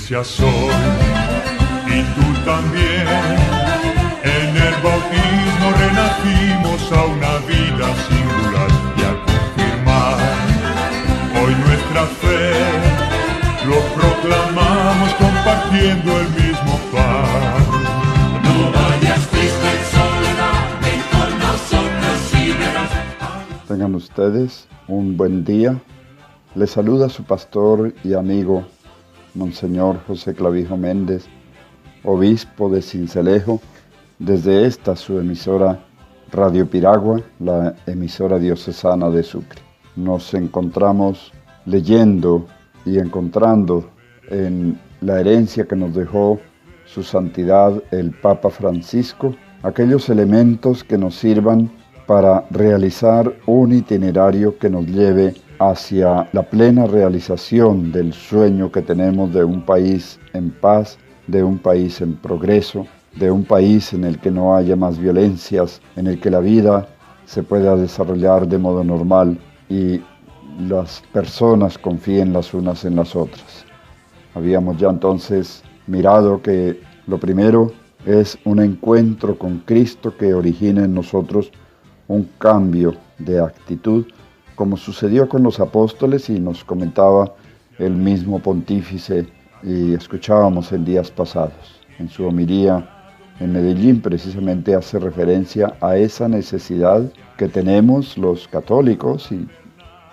iglesia soy, y tú también. En el bautismo renacimos a una vida singular y a confirmar hoy nuestra fe. Lo proclamamos compartiendo el mismo pan. No vayas triste en soledad, ven con nosotros y verás. Tengan ustedes un buen día. Les saluda su pastor y amigo, Monseñor José Clavijo Méndez, obispo de Sincelejo, desde esta su emisora Radio Piragua, la emisora diocesana de Sucre. Nos encontramos leyendo y encontrando en la herencia que nos dejó su santidad el Papa Francisco, aquellos elementos que nos sirvan para realizar un itinerario que nos lleve hacia la plena realización del sueño que tenemos de un país en paz, de un país en progreso, de un país en el que no haya más violencias, en el que la vida se pueda desarrollar de modo normal y las personas confíen las unas en las otras. Habíamos ya entonces mirado que lo primero es un encuentro con Cristo que origina en nosotros un cambio de actitud, como sucedió con los apóstoles y nos comentaba el mismo pontífice y escuchábamos en días pasados. En su homilía en Medellín precisamente hace referencia a esa necesidad que tenemos los católicos y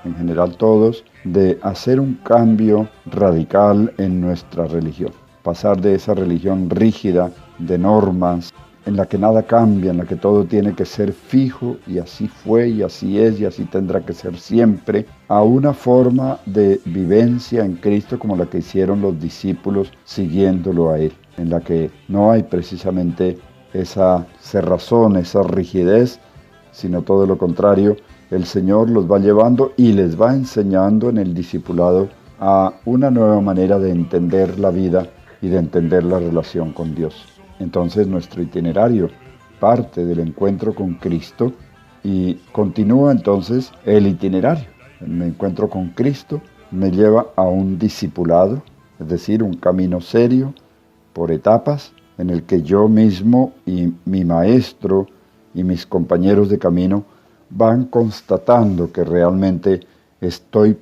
en general todos, de hacer un cambio radical en nuestra religión. Pasar de esa religión rígida, de normas, en la que nada cambia, en la que todo tiene que ser fijo, y así fue, y así es, y así tendrá que ser siempre, a una forma de vivencia en Cristo como la que hicieron los discípulos siguiéndolo a Él, en la que no hay precisamente esa cerrazón, esa rigidez, sino todo lo contrario. El Señor los va llevando y les va enseñando en el discipulado a una nueva manera de entender la vida y de entender la relación con Dios. Entonces nuestro itinerario parte del encuentro con Cristo y continúa entonces el itinerario. El encuentro con Cristo me lleva a un discipulado, es decir, un camino serio por etapas en el que yo mismo y mi maestro y mis compañeros de camino van constatando que realmente estoy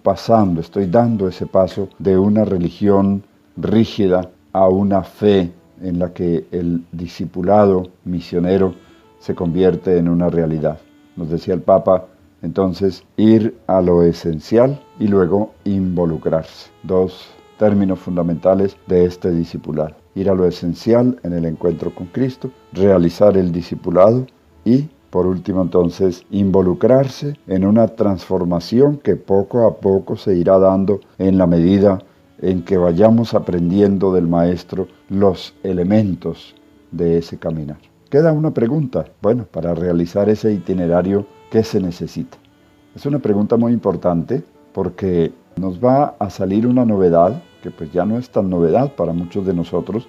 dando ese paso de una religión rígida a una fe en la que el discipulado misionero se convierte en una realidad. Nos decía el Papa, entonces, ir a lo esencial y luego involucrarse. Dos términos fundamentales de este discipulado. Ir a lo esencial en el encuentro con Cristo, realizar el discipulado y, por último, entonces, involucrarse en una transformación que poco a poco se irá dando en la medida en que vayamos aprendiendo del Maestro los elementos de ese caminar. Queda una pregunta. Bueno, para realizar ese itinerario, ¿qué se necesita? Es una pregunta muy importante porque nos va a salir una novedad, que pues ya no es tan novedad para muchos de nosotros,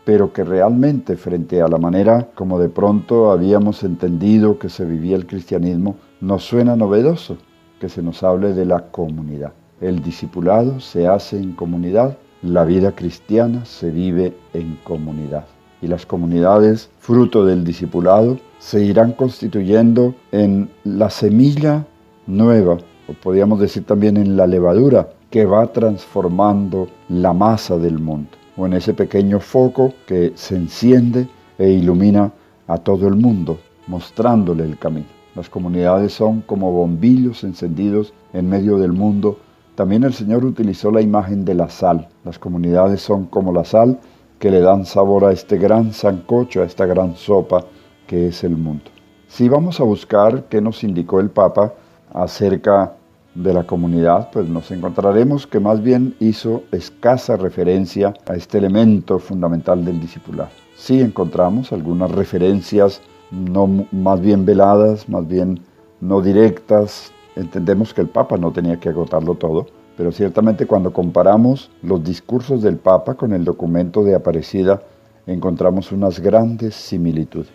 pero que realmente frente a la manera como de pronto habíamos entendido que se vivía el cristianismo, nos suena novedoso que se nos hable de la comunidad. El discipulado se hace en comunidad, la vida cristiana se vive en comunidad. Y las comunidades, fruto del discipulado, se irán constituyendo en la semilla nueva, o podríamos decir también en la levadura, que va transformando la masa del mundo, o en ese pequeño foco que se enciende e ilumina a todo el mundo, mostrándole el camino. Las comunidades son como bombillos encendidos en medio del mundo. También el Señor utilizó la imagen de la sal. Las comunidades son como la sal que le dan sabor a este gran sancocho, a esta gran sopa que es el mundo. Si vamos a buscar qué nos indicó el Papa acerca de la comunidad, pues nos encontraremos que más bien hizo escasa referencia a este elemento fundamental del discipulado. Sí encontramos algunas referencias no más bien veladas, más bien no directas. Entendemos que el Papa no tenía que agotarlo todo, pero ciertamente cuando comparamos los discursos del Papa con el documento de Aparecida, encontramos unas grandes similitudes.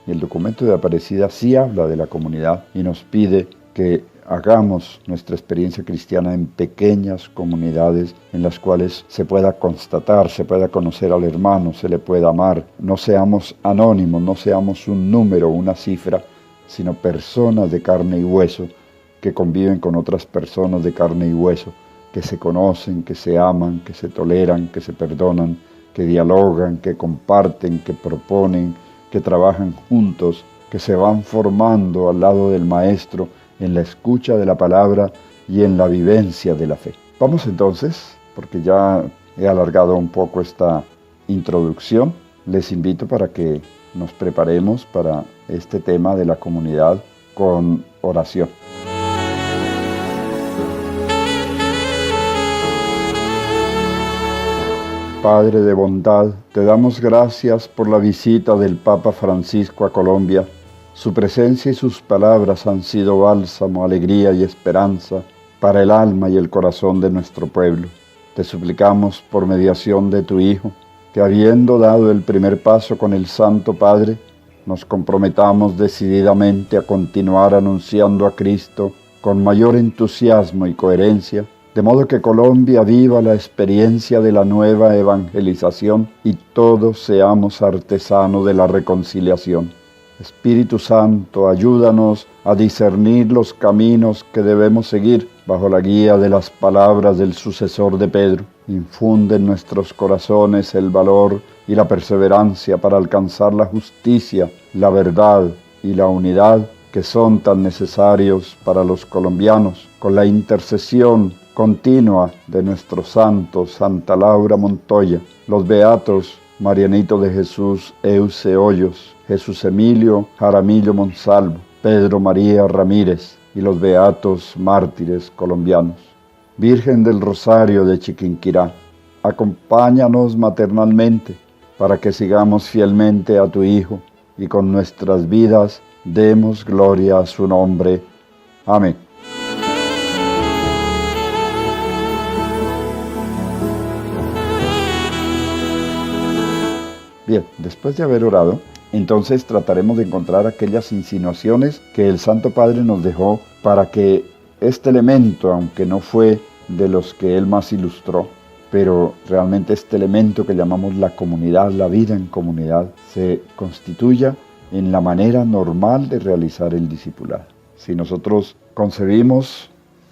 Y el documento de Aparecida sí habla de la comunidad y nos pide que hagamos nuestra experiencia cristiana en pequeñas comunidades en las cuales se pueda constatar, se pueda conocer al hermano, se le pueda amar. No seamos anónimos, no seamos un número, una cifra, sino personas de carne y hueso que conviven con otras personas de carne y hueso, que se conocen, que se aman, que se toleran, que se perdonan, que dialogan, que comparten, que proponen, que trabajan juntos, que se van formando al lado del Maestro en la escucha de la palabra y en la vivencia de la fe. Vamos entonces, porque ya he alargado un poco esta introducción, les invito para que nos preparemos para este tema de la comunidad con oración. Padre de bondad, te damos gracias por la visita del Papa Francisco a Colombia. Su presencia y sus palabras han sido bálsamo, alegría y esperanza para el alma y el corazón de nuestro pueblo. Te suplicamos por mediación de tu Hijo, que habiendo dado el primer paso con el Santo Padre, nos comprometamos decididamente a continuar anunciando a Cristo con mayor entusiasmo y coherencia, de modo que Colombia viva la experiencia de la nueva evangelización y todos seamos artesanos de la reconciliación. Espíritu Santo, ayúdanos a discernir los caminos que debemos seguir bajo la guía de las palabras del sucesor de Pedro. Infunde en nuestros corazones el valor y la perseverancia para alcanzar la justicia, la verdad y la unidad que son tan necesarios para los colombianos, con la intercesión continua de nuestros santos, Santa Laura Montoya, los beatos Marianito de Jesús Euce Hoyos, Jesús Emilio Jaramillo Monsalvo, Pedro María Ramírez y los beatos mártires colombianos. Virgen del Rosario de Chiquinquirá, acompáñanos maternalmente para que sigamos fielmente a tu Hijo y con nuestras vidas demos gloria a su nombre. Amén. Bien, después de haber orado, entonces trataremos de encontrar aquellas insinuaciones que el Santo Padre nos dejó para que este elemento, aunque no fue de los que él más ilustró, pero realmente este elemento que llamamos la comunidad, la vida en comunidad, se constituya en la manera normal de realizar el discipulado. Si nosotros concebimos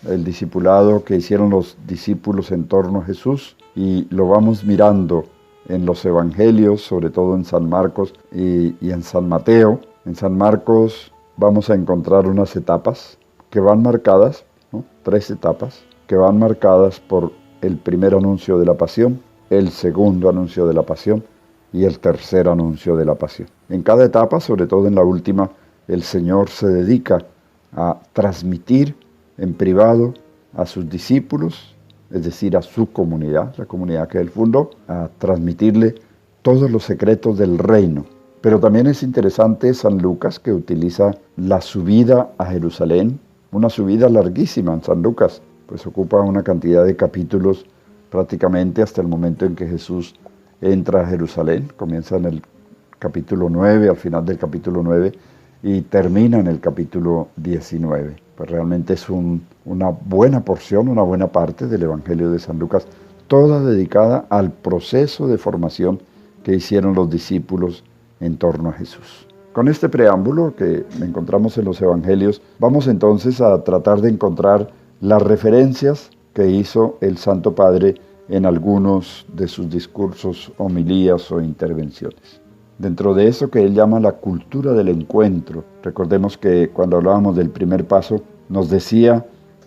el discipulado que hicieron los discípulos en torno a Jesús y lo vamos mirando en los evangelios, sobre todo en San Marcos y en San Mateo. En San Marcos vamos a encontrar unas etapas que van marcadas, ¿no? 3 etapas, que van marcadas por el primer anuncio de la pasión, el segundo anuncio de la pasión y el tercer anuncio de la pasión. En cada etapa, sobre todo en la última, el Señor se dedica a transmitir en privado a sus discípulos, es decir, a su comunidad, la comunidad que él fundó, a transmitirle todos los secretos del reino. Pero también es interesante San Lucas, que utiliza la subida a Jerusalén, una subida larguísima en San Lucas, pues ocupa una cantidad de capítulos prácticamente hasta el momento en que Jesús entra a Jerusalén. Comienza en el capítulo 9, al final del capítulo 9, y termina en el capítulo 19. Pues realmente es una buena porción, una buena parte del Evangelio de San Lucas, toda dedicada al proceso de formación que hicieron los discípulos en torno a Jesús. Con este preámbulo que encontramos en los Evangelios, vamos entonces a tratar de encontrar las referencias que hizo el Santo Padre en algunos de sus discursos, homilías o intervenciones. Dentro de eso que él llama la cultura del encuentro, recordemos que cuando hablábamos del primer paso, nos decía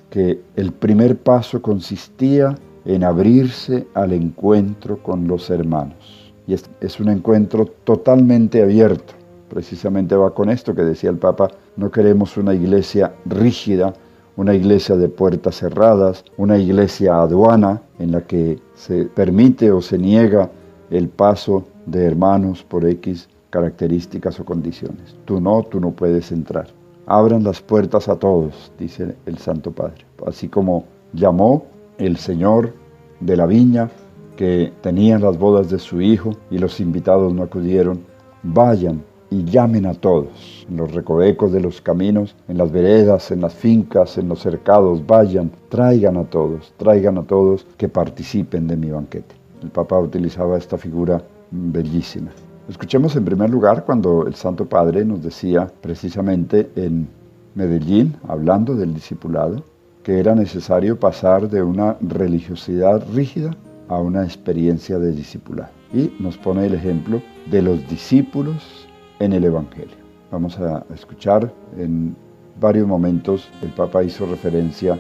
que el primer paso consistía en abrirse al encuentro con los hermanos. Y es un encuentro totalmente abierto. Precisamente va con esto que decía el Papa: no queremos una iglesia rígida, una iglesia de puertas cerradas, una iglesia aduana en la que se permite o se niega el paso de hermanos por X características o condiciones. Tú no puedes entrar. Abran las puertas a todos, dice el Santo Padre. Así como llamó el Señor de la viña, que tenía las bodas de su hijo y los invitados no acudieron: vayan y llamen a todos, en los recovecos de los caminos, en las veredas, en las fincas, en los cercados, vayan, traigan a todos que participen de mi banquete. El Papa utilizaba esta figura bellísima. Escuchemos en primer lugar cuando el Santo Padre nos decía precisamente en Medellín, hablando del discipulado, que era necesario pasar de una religiosidad rígida a una experiencia de discipulado. Y nos pone el ejemplo de los discípulos en el Evangelio. Vamos a escuchar en varios momentos, el Papa hizo referencia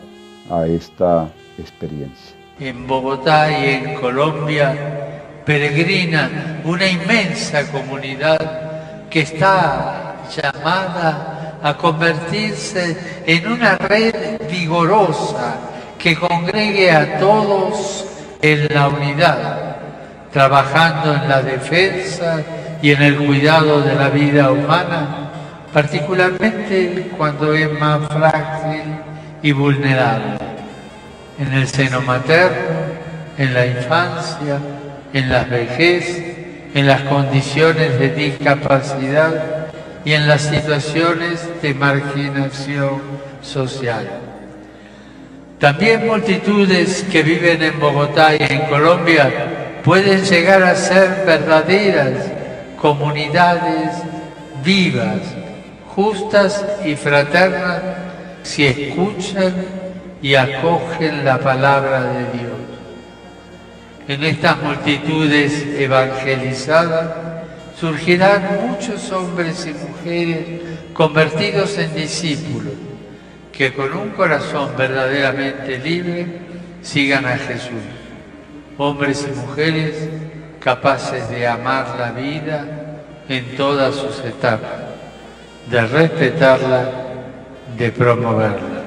a esta experiencia. En Bogotá y en Colombia peregrina una inmensa comunidad que está llamada a convertirse en una red vigorosa que congregue a todos en la unidad, trabajando en la defensa y en el cuidado de la vida humana, particularmente cuando es más frágil y vulnerable, en el seno materno, en la infancia, en la vejez, en las condiciones de discapacidad y en las situaciones de marginación social. También multitudes que viven en Bogotá y en Colombia pueden llegar a ser verdaderas comunidades vivas, justas y fraternas si escuchan y acogen la palabra de Dios. En estas multitudes evangelizadas surgirán muchos hombres y mujeres convertidos en discípulos que con un corazón verdaderamente libre sigan a Jesús. Hombres y mujeres capaces de amar la vida en todas sus etapas, de respetarla, de promoverla.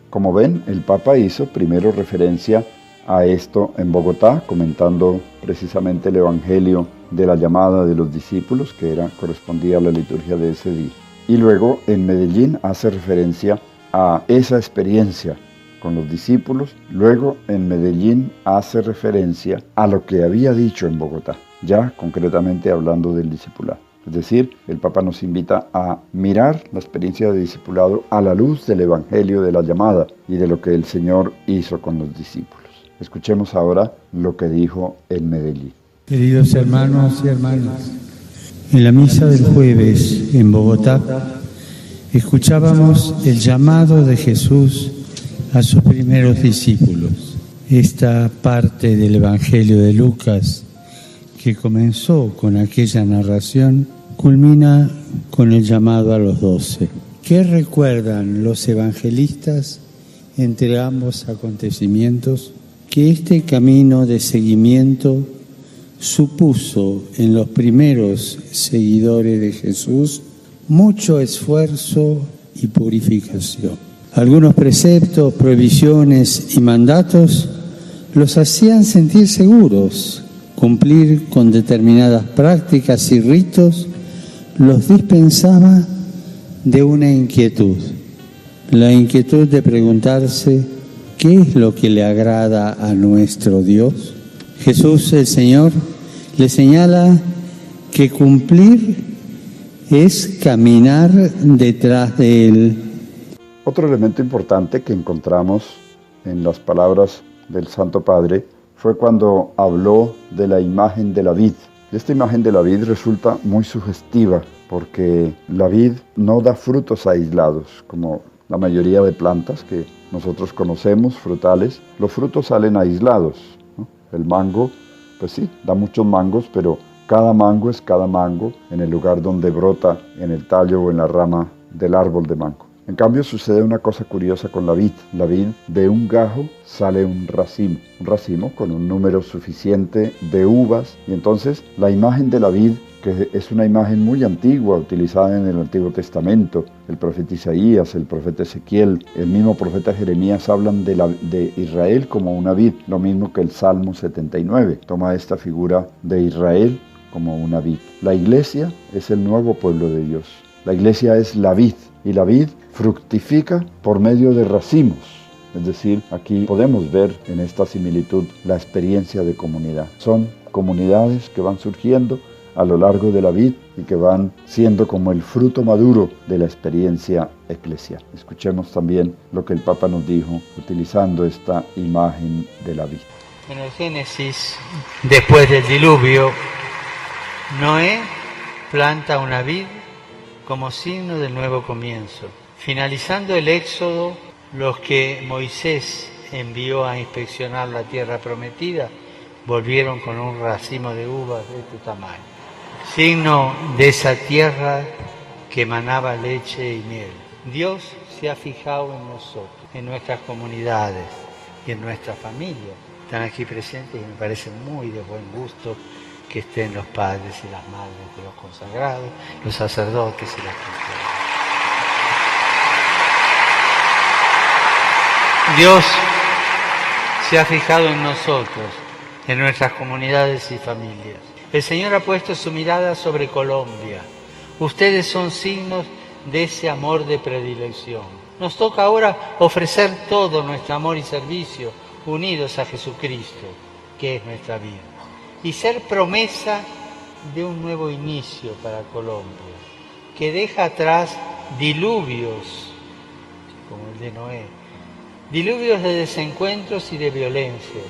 Como ven, el Papa hizo primero referencia a esto en Bogotá, comentando precisamente el Evangelio de la llamada de los discípulos, que correspondía a la liturgia de ese día. Y luego en Medellín hace referencia a esa experiencia con los discípulos. Luego en Medellín hace referencia a lo que había dicho en Bogotá, ya concretamente hablando del discipulado. Es decir, el Papa nos invita a mirar la experiencia de discipulado a la luz del Evangelio de la llamada y de lo que el Señor hizo con los discípulos. Escuchemos ahora lo que dijo en Medellín. Queridos hermanos y hermanas, en la misa del jueves en Bogotá escuchábamos el llamado de Jesús a sus primeros discípulos. Esta parte del Evangelio de Lucas, que comenzó con aquella narración, culmina con el llamado a los 12. ¿Qué recuerdan los evangelistas entre ambos acontecimientos? Que este camino de seguimiento supuso en los primeros seguidores de Jesús mucho esfuerzo y purificación. Algunos preceptos, prohibiciones y mandatos los hacían sentir seguros. Cumplir con determinadas prácticas y ritos los dispensaba de una inquietud. La inquietud de preguntarse ¿qué es lo que le agrada a nuestro Dios? Jesús, el Señor, le señala que cumplir es caminar detrás de Él. Otro elemento importante que encontramos en las palabras del Santo Padre fue cuando habló de la imagen de la vid. Esta imagen de la vid resulta muy sugestiva porque la vid no da frutos aislados, como la mayoría de plantas que nosotros conocemos, frutales. Los frutos salen aislados, ¿no? El mango, pues sí, da muchos mangos, pero cada mango es cada mango en el lugar donde brota, en el tallo o en la rama del árbol de mango. En cambio sucede una cosa curiosa con la vid. La vid, de un gajo sale un racimo con un número suficiente de uvas. Y entonces la imagen de la vid, que es una imagen muy antigua, utilizada en el Antiguo Testamento, el profeta Isaías, el profeta Ezequiel, el mismo profeta Jeremías hablan de Israel como una vid, lo mismo que el Salmo 79. Toma esta figura de Israel como una vid. La iglesia es el nuevo pueblo de Dios. La iglesia es la vid, y la vid fructifica por medio de racimos. Es decir, aquí podemos ver en esta similitud la experiencia de comunidad. Son comunidades que van surgiendo a lo largo de la vida y que van siendo como el fruto maduro de la experiencia eclesial. Escuchemos también lo que el Papa nos dijo utilizando esta imagen de la vida. En el Génesis, después del diluvio, Noé planta una vid como signo del nuevo comienzo. Finalizando el Éxodo, los que Moisés envió a inspeccionar la tierra prometida volvieron con un racimo de uvas de este tamaño, signo de esa tierra que emanaba leche y miel. Dios se ha fijado en nosotros, en nuestras comunidades y en nuestra familia. Están aquí presentes y me parece muy de buen gusto que estén los padres y las madres de los consagrados, los sacerdotes y las cristianas. Dios se ha fijado en nosotros, en nuestras comunidades y familias. El Señor ha puesto su mirada sobre Colombia. Ustedes son signos de ese amor de predilección. Nos toca ahora ofrecer todo nuestro amor y servicio unidos a Jesucristo, que es nuestra vida, y ser promesa de un nuevo inicio para Colombia, que deja atrás diluvios, como el de Noé, diluvios de desencuentros y de violencia,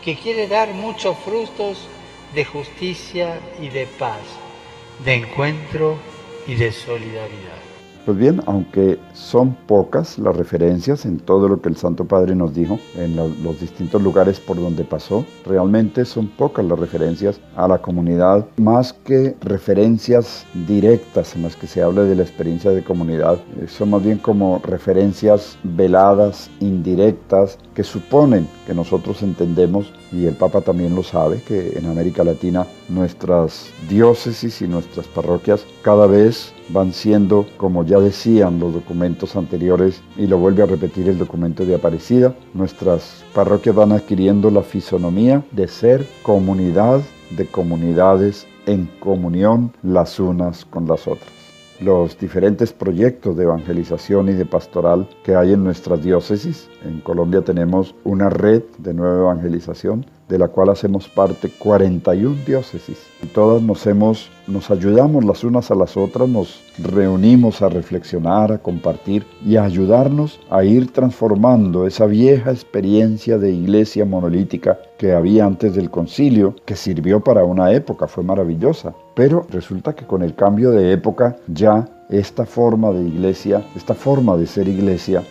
que quiere dar muchos frutos de justicia y de paz, de encuentro y de solidaridad. Pues bien, aunque son pocas las referencias en todo lo que el Santo Padre nos dijo, en los distintos lugares por donde pasó, realmente son pocas las referencias a la comunidad, más que referencias directas en las que se habla de la experiencia de comunidad. Son más bien como referencias veladas, indirectas, que suponen que nosotros entendemos, y el Papa también lo sabe, que en América Latina nuestras diócesis y nuestras parroquias cada vez van siendo, como ya decían los documentos anteriores, y lo vuelve a repetir el documento de Aparecida, nuestras parroquias van adquiriendo la fisonomía de ser comunidad de comunidades en comunión las unas con las otras. Los diferentes proyectos de evangelización y de pastoral que hay en nuestras diócesis. En Colombia tenemos una red de nueva evangelización, de la cual hacemos parte 41 diócesis. Y todas nos ayudamos las unas a las otras, nos reunimos a reflexionar, a compartir y a ayudarnos a ir transformando esa vieja experiencia de iglesia monolítica que había antes del concilio, que sirvió para una época, fue maravillosa. Pero resulta que con el cambio de época ya esta forma de iglesia, esta forma de ser iglesia,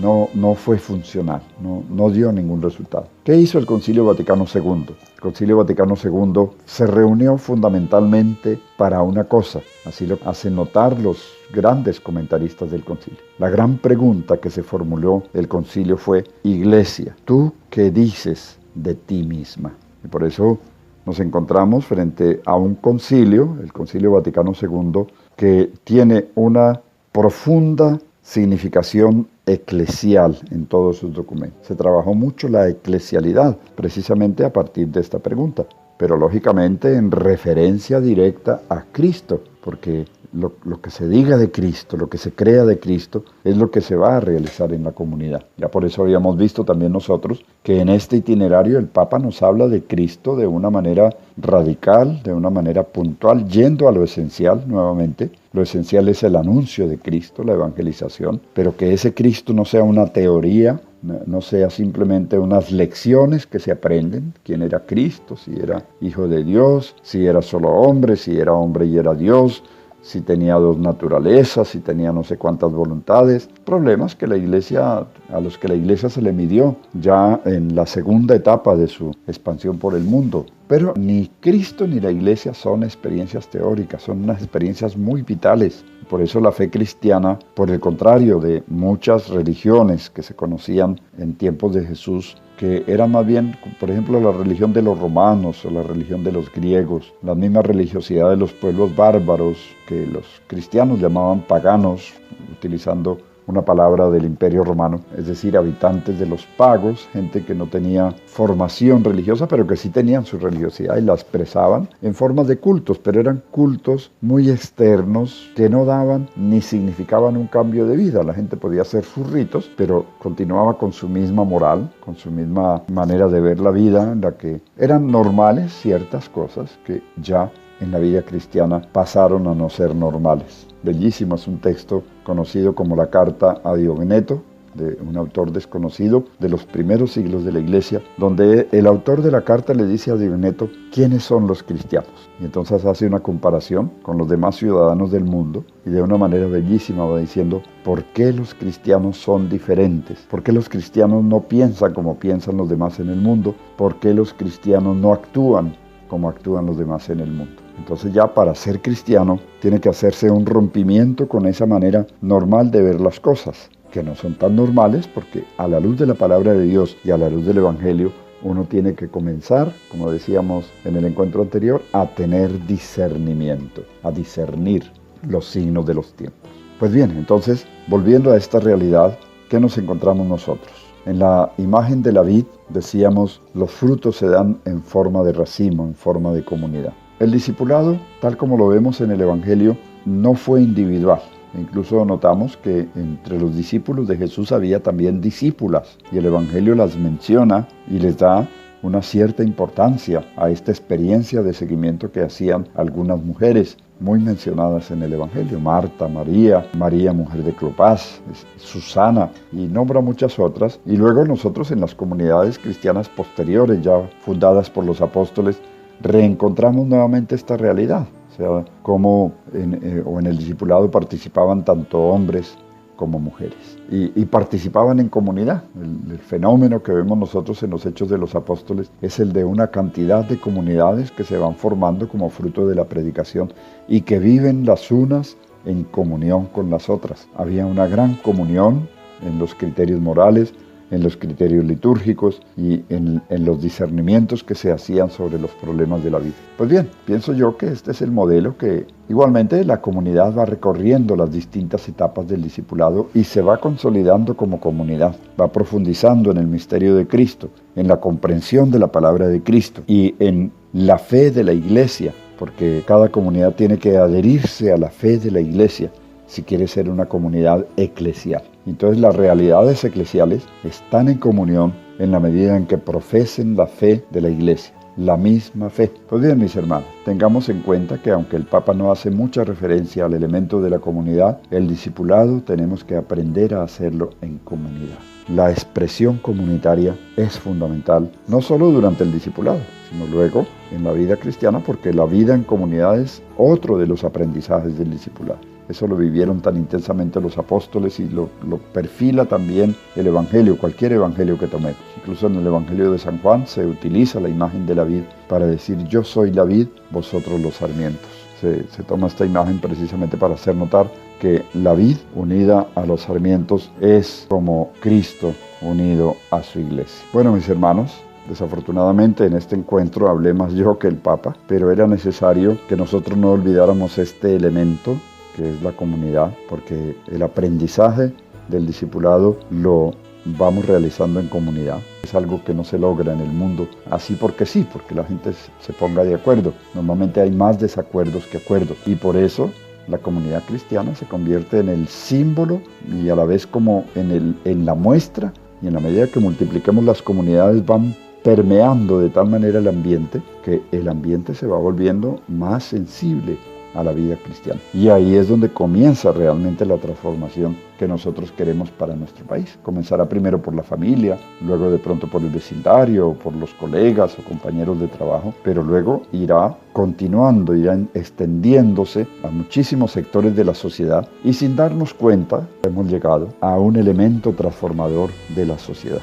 no fue funcional, no dio ningún resultado. ¿Qué hizo el Concilio Vaticano II? El Concilio Vaticano II se reunió fundamentalmente para una cosa, así lo hacen notar los grandes comentaristas del concilio. La gran pregunta que se formuló el concilio fue: Iglesia, ¿tú qué dices de ti misma? Y por eso nos encontramos frente a un concilio, el Concilio Vaticano II, que tiene una profunda significación eclesial en todos sus documentos. Se trabajó mucho la eclesialidad, precisamente a partir de esta pregunta, pero lógicamente en referencia directa a Cristo, porque lo que se diga de Cristo, lo que se crea de Cristo, es lo que se va a realizar en la comunidad. Ya por eso habíamos visto también nosotros que en este itinerario el Papa nos habla de Cristo de una manera radical, de una manera puntual, yendo a lo esencial nuevamente. Lo esencial es el anuncio de Cristo, la evangelización, pero que ese Cristo no sea una teoría, no sea simplemente unas lecciones que se aprenden, quién era Cristo, si era Hijo de Dios, si era solo hombre, si era hombre y era Dios, si tenía dos naturalezas, si tenía no sé cuántas voluntades, problemas que a los que la Iglesia se le midió ya en la segunda etapa de su expansión por el mundo. Pero ni Cristo ni la Iglesia son experiencias teóricas, son unas experiencias muy vitales. Por eso la fe cristiana, por el contrario de muchas religiones que se conocían en tiempos de Jesús, que eran más bien, por ejemplo, la religión de los romanos o la religión de los griegos, la misma religiosidad de los pueblos bárbaros que los cristianos llamaban paganos, utilizando una palabra del Imperio Romano, es decir, habitantes de los pagos, gente que no tenía formación religiosa, pero que sí tenían su religiosidad y la expresaban en formas de cultos, pero eran cultos muy externos que no daban ni significaban un cambio de vida. La gente podía hacer sus ritos, pero continuaba con su misma moral, con su misma manera de ver la vida, en la que eran normales ciertas cosas que ya en la vida cristiana pasaron a no ser normales. Bellísimo, es un texto conocido como la Carta a Diogneto, de un autor desconocido de los primeros siglos de la Iglesia, donde el autor de la carta le dice a Diogneto quiénes son los cristianos. Y entonces hace una comparación con los demás ciudadanos del mundo y de una manera bellísima va diciendo por qué los cristianos son diferentes, por qué los cristianos no piensan como piensan los demás en el mundo, por qué los cristianos no actúan como actúan los demás en el mundo. Entonces ya para ser cristiano tiene que hacerse un rompimiento con esa manera normal de ver las cosas, que no son tan normales porque a la luz de la palabra de Dios y a la luz del Evangelio uno tiene que comenzar, como decíamos en el encuentro anterior, a tener discernimiento, a discernir los signos de los tiempos. Pues bien, entonces, volviendo a esta realidad, ¿qué nos encontramos nosotros? En la imagen de la vid, decíamos, los frutos se dan en forma de racimo, en forma de comunidad. El discipulado, tal como lo vemos en el Evangelio, no fue individual. Incluso notamos que entre los discípulos de Jesús había también discípulas y el Evangelio las menciona y les da una cierta importancia a esta experiencia de seguimiento que hacían algunas mujeres muy mencionadas en el Evangelio: Marta, María, mujer de Cleofás, Susana, y nombra muchas otras. Y luego nosotros en las comunidades cristianas posteriores, ya fundadas por los apóstoles, reencontramos nuevamente esta realidad. O sea, como en el discipulado participaban tanto hombres como mujeres. Y participaban en comunidad. El fenómeno que vemos nosotros en los Hechos de los Apóstoles es el de una cantidad de comunidades que se van formando como fruto de la predicación y que viven las unas en comunión con las otras. Había una gran comunión en los criterios morales, en los criterios litúrgicos y en los discernimientos que se hacían sobre los problemas de la vida. Pues bien, pienso yo que este es el modelo que igualmente la comunidad va recorriendo las distintas etapas del discipulado y se va consolidando como comunidad, va profundizando en el misterio de Cristo, en la comprensión de la palabra de Cristo y en la fe de la Iglesia, porque cada comunidad tiene que adherirse a la fe de la Iglesia si quiere ser una comunidad eclesial. Entonces las realidades eclesiales están en comunión en la medida en que profesen la fe de la Iglesia, la misma fe. Pues bien, mis hermanos, tengamos en cuenta que aunque el Papa no hace mucha referencia al elemento de la comunidad, el discipulado tenemos que aprender a hacerlo en comunidad. La expresión comunitaria es fundamental, no solo durante el discipulado, sino luego en la vida cristiana, porque la vida en comunidad es otro de los aprendizajes del discipulado. Eso lo vivieron tan intensamente los apóstoles y lo perfila también el Evangelio, cualquier Evangelio que tomemos. Incluso en el Evangelio de San Juan se utiliza la imagen de la vid para decir: yo soy la vid, vosotros los sarmientos. Se toma esta imagen precisamente para hacer notar que la vid unida a los sarmientos es como Cristo unido a su iglesia. Bueno, mis hermanos, desafortunadamente en este encuentro hablé más yo que el Papa, pero era necesario que nosotros no olvidáramos este elemento que es la comunidad, porque el aprendizaje del discipulado lo vamos realizando en comunidad. Es algo que no se logra en el mundo así porque sí, porque la gente se ponga de acuerdo. Normalmente hay más desacuerdos que acuerdos y por eso la comunidad cristiana se convierte en el símbolo y a la vez como en la muestra, y en la medida que multipliquemos las comunidades van permeando de tal manera el ambiente que el ambiente se va volviendo más sensible a la vida cristiana. Y ahí es donde comienza realmente la transformación que nosotros queremos para nuestro país. Comenzará primero por la familia, luego de pronto por el vecindario, por los colegas o compañeros de trabajo, pero luego irá continuando, irá extendiéndose a muchísimos sectores de la sociedad y sin darnos cuenta hemos llegado a un elemento transformador de la sociedad,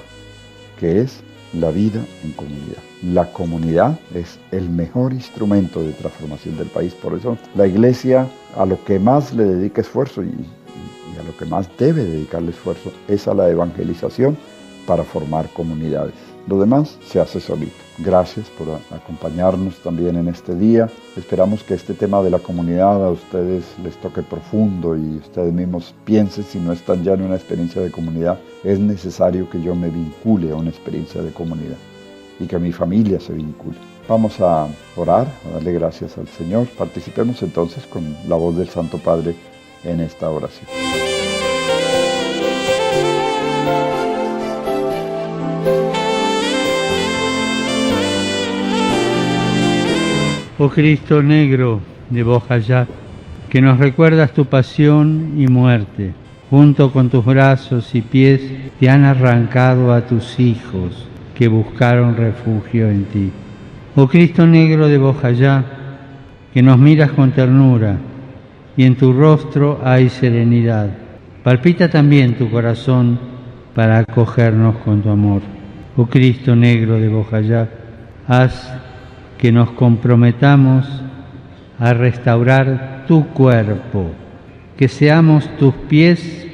que es la vida en comunidad. La comunidad es el mejor instrumento de transformación del país. Por eso la Iglesia a lo que más le dedica esfuerzo y a lo que más debe dedicarle esfuerzo es a la evangelización para formar comunidades. Lo demás se hace solito. Gracias por acompañarnos también en este día. Esperamos que este tema de la comunidad a ustedes les toque profundo y ustedes mismos piensen, si no están ya en una experiencia de comunidad, es necesario que yo me vincule a una experiencia de comunidad y que mi familia se vincule. Vamos a orar, a darle gracias al Señor. Participemos entonces con la voz del Santo Padre en esta oración. Oh Oh Cristo negro de Bojayá, que nos recuerdas tu pasión y muerte, junto con tus brazos y pies te han arrancado a tus hijos que buscaron refugio en ti. Oh Cristo negro de Bojayá, que nos miras con ternura y en tu rostro hay serenidad. Palpita también tu corazón para acogernos con tu amor. Oh Cristo negro de Bojayá, haz que nos comprometamos a restaurar tu cuerpo, que seamos tus pies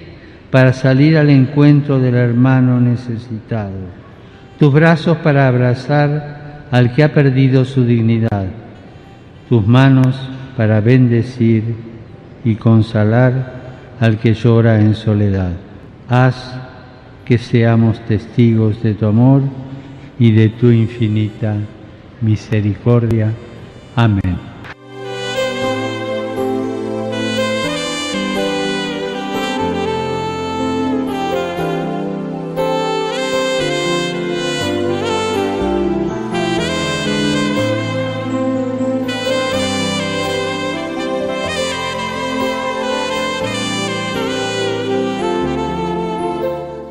para salir al encuentro del hermano necesitado, tus brazos para abrazar al que ha perdido su dignidad, tus manos para bendecir y consolar al que llora en soledad. Haz que seamos testigos de tu amor y de tu infinita misericordia. Amén.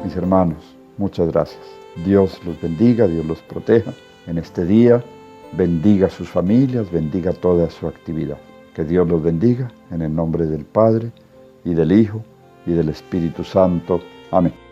Mis hermanos, muchas gracias. Dios los bendiga, Dios los proteja en este día, bendiga a sus familias, bendiga toda su actividad. Que Dios los bendiga en el nombre del Padre, y del Hijo, y del Espíritu Santo. Amén.